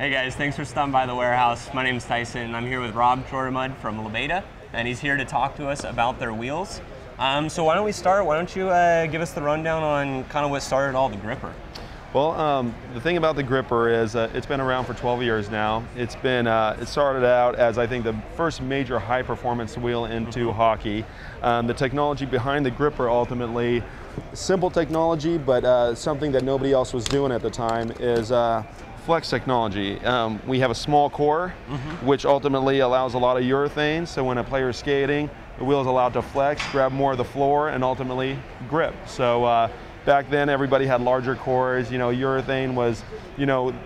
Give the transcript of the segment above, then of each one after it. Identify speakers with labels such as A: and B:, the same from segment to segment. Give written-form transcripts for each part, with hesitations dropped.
A: Hey guys, thanks for stopping by the warehouse. My name is Tyson. I'm here with Rob Chornomud from Labeda, and he's here to talk to us about their wheels. So why don't we start? Why don't you give us the rundown on kind of what started all the gripper?
B: Well, the thing about the gripper is it's been around for 12 years now. It's been it started out as, I think, the first major high-performance wheel into hockey. The technology behind the gripper, ultimately, simple technology, but something that nobody else was doing at the time, is flex technology. We have a small core, which ultimately allows a lot of urethane, so when a player is skating, the wheel is allowed to flex, grab more of the floor, and ultimately grip. So back then, everybody had larger cores. Urethane was,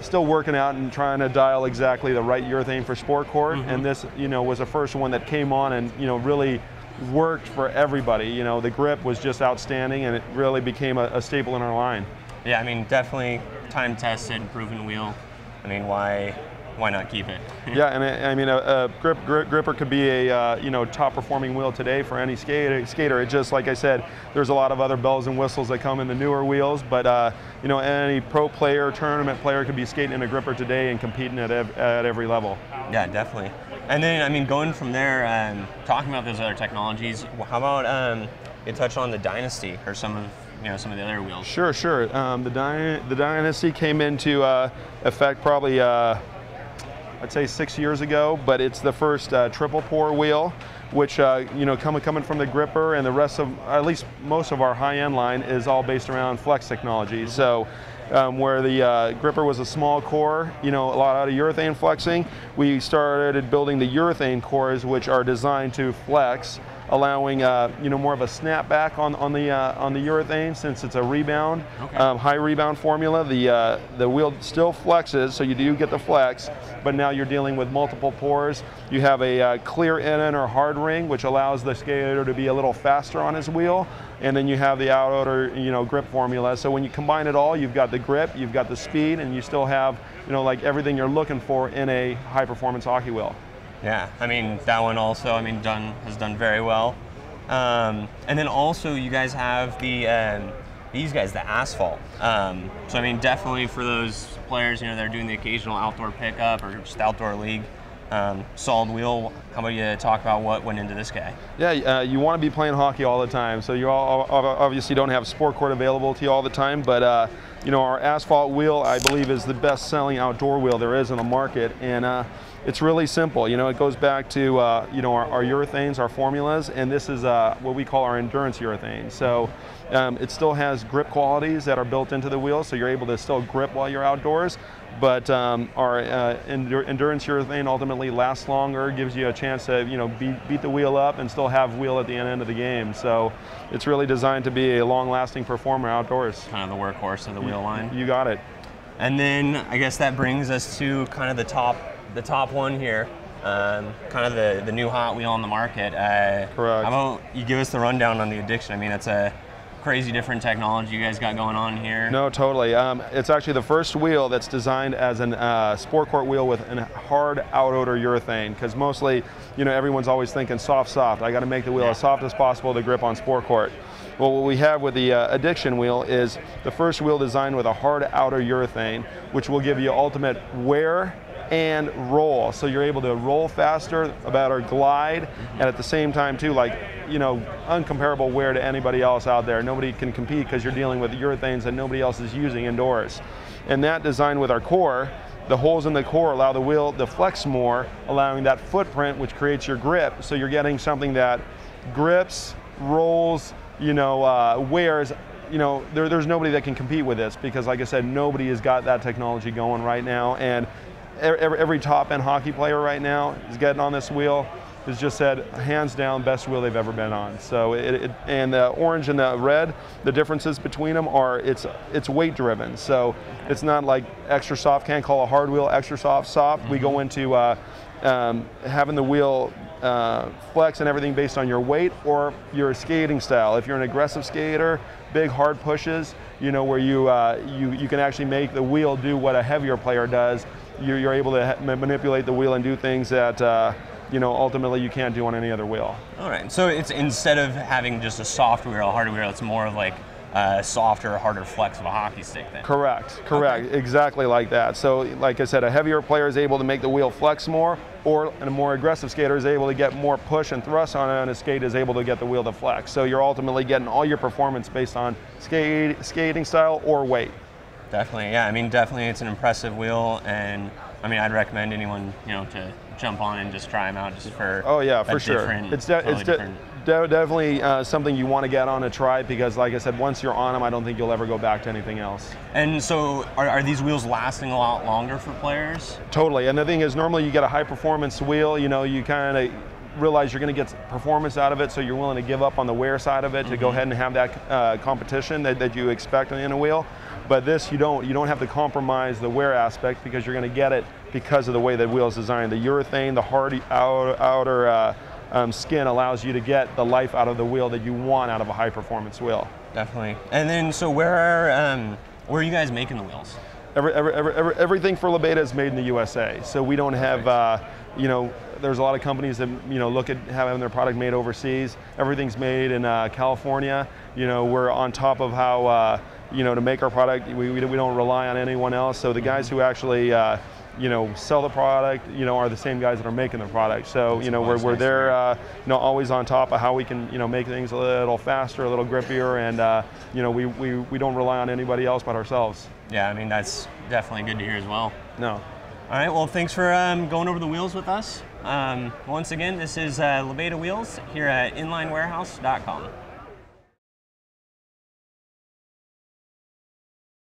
B: still working out and trying to dial exactly the right urethane for sport court, and this, was the first one that came on and, really worked for everybody. The grip was just outstanding, and it really became a staple in our line.
A: Yeah, I mean, definitely time-tested, proven wheel. I mean, why not keep it?
B: Yeah, and I mean, a gripper could be a top-performing wheel today for any skater. It just, like I said, there's a lot of other bells and whistles that come in the newer wheels, but any pro player, tournament player could be skating in a gripper today and competing at every level.
A: Yeah, definitely. And then, I mean, going from there, talking about those other technologies, how about you touch on the Dynasty or some of the other wheels?
B: Sure. The Dynasty came into effect probably, I'd say 6 years ago, but it's the first triple pour wheel, which coming from the gripper, and the rest of, at least most of our high-end line, is all based around flex technology. So where the gripper was a small core, a lot of urethane flexing, we started building the urethane cores, which are designed to flex, allowing more of a snapback on the urethane, since it's a rebound, high rebound formula. The wheel still flexes, so you do get the flex, but now you're dealing with multiple pours. You have a clear in or hard ring, which allows the skater to be a little faster on his wheel, and then you have the outer grip formula. So when you combine it all, you've got the grip, you've got the speed, and you still have like everything you're looking for in a high performance hockey wheel.
A: Yeah, I mean, that one also, has done very well. And then also you guys have these guys, the Asphalt. So I mean, definitely for those players, they're doing the occasional outdoor pickup or just outdoor league, solid wheel. How about you talk about what went into this guy?
B: Yeah, you want to be playing hockey all the time, so you all obviously don't have sport court available to you all the time, but our Asphalt wheel, I believe, is the best selling outdoor wheel there is in the market, and it's really simple. It goes back to our urethanes, our formulas, and this is what we call our endurance urethane. So it still has grip qualities that are built into the wheel, so you're able to still grip while you're outdoors. But our endurance urethane ultimately lasts longer, gives you a chance to beat the wheel up and still have wheel at the end of the game. So it's really designed to be a long-lasting performer outdoors.
A: Kind of the workhorse of the wheel line.
B: You got it.
A: And then I guess that brings us to kind of the top one here, kind of the new hot wheel on the market.
B: Correct.
A: How about you give us the rundown on the Addiction? I mean, it's a crazy different technology you guys got going on here.
B: No, totally. It's actually the first wheel that's designed as a sport court wheel with a hard out-odor urethane, because mostly, everyone's always thinking soft. I got to make the wheel as soft as possible to grip on sport court. Well, what we have with the Addiction wheel is the first wheel designed with a hard outer urethane, which will give you ultimate wear and roll. So you're able to roll faster, or glide, and at the same time too, uncomparable wear to anybody else out there. Nobody can compete because you're dealing with urethanes that nobody else is using indoors. And that designed with our core, the holes in the core allow the wheel to flex more, allowing that footprint, which creates your grip. So you're getting something that grips, rolls, wears. There's nobody that can compete with this, because, like I said, nobody has got that technology going right now, and every top-end hockey player right now is getting on this wheel. Has just said, hands down, best wheel they've ever been on. So and the orange and the red, the differences between them are it's weight driven. So it's not like extra soft. Can't call a hard wheel extra soft. We go into having the wheel flex and everything based on your weight or your skating style. If you're an aggressive skater, big hard pushes, where you can actually make the wheel do what a heavier player does. You're able to manipulate the wheel and do things that ultimately you can't do on any other wheel.
A: All right, so it's, instead of having just a soft wheel, a hard wheel, it's more of like softer, harder flex of a hockey stick then.
B: Correct,
A: Okay.
B: exactly like that. So like I said, a heavier player is able to make the wheel flex more, or a more aggressive skater is able to get more push and thrust on it, and a skate is able to get the wheel to flex. So you're ultimately getting all your performance based on skating style or weight.
A: Definitely, yeah. I mean, definitely, it's an impressive wheel, and I mean, I'd recommend anyone, you know, to jump on and just try them out, just for.
B: Oh yeah, for sure. It's definitely something you want to get on and try, because, like I said, once you're on them, I don't think you'll ever go back to anything else.
A: And so, are these wheels lasting a lot longer for players?
B: Totally. And the thing is, normally you get a high performance wheel. You know, you kind of realize you're going to get performance out of it, so you're willing to give up on the wear side of it to go ahead and have that competition that you expect in a wheel. But this, you don't have to compromise the wear aspect, because you're going to get it because of the way the wheel is designed. The urethane, the hard outer skin allows you to get the life out of the wheel that you want out of a high performance wheel.
A: Definitely. And then, so where are you guys making the wheels?
B: Everything for Labeda is made in the USA. So we don't have, you know, there's a lot of companies that, you know, look at having their product made overseas. Everything's made in California. You know, we're on top of how, you know, to make our product, we don't rely on anyone else. So the guys who actually, you know, sell the product, you know, are the same guys that are making the product. So, you know, we're there, you know, always on top of how we can, you know, make things a little faster, a little grippier, and, you know, we don't rely on anybody else but ourselves.
A: Yeah, I mean, that's definitely good to hear as well.
B: No.
A: All right, well, thanks for going over the wheels with us. Once again, this is Labeda Wheels here at inlinewarehouse.com.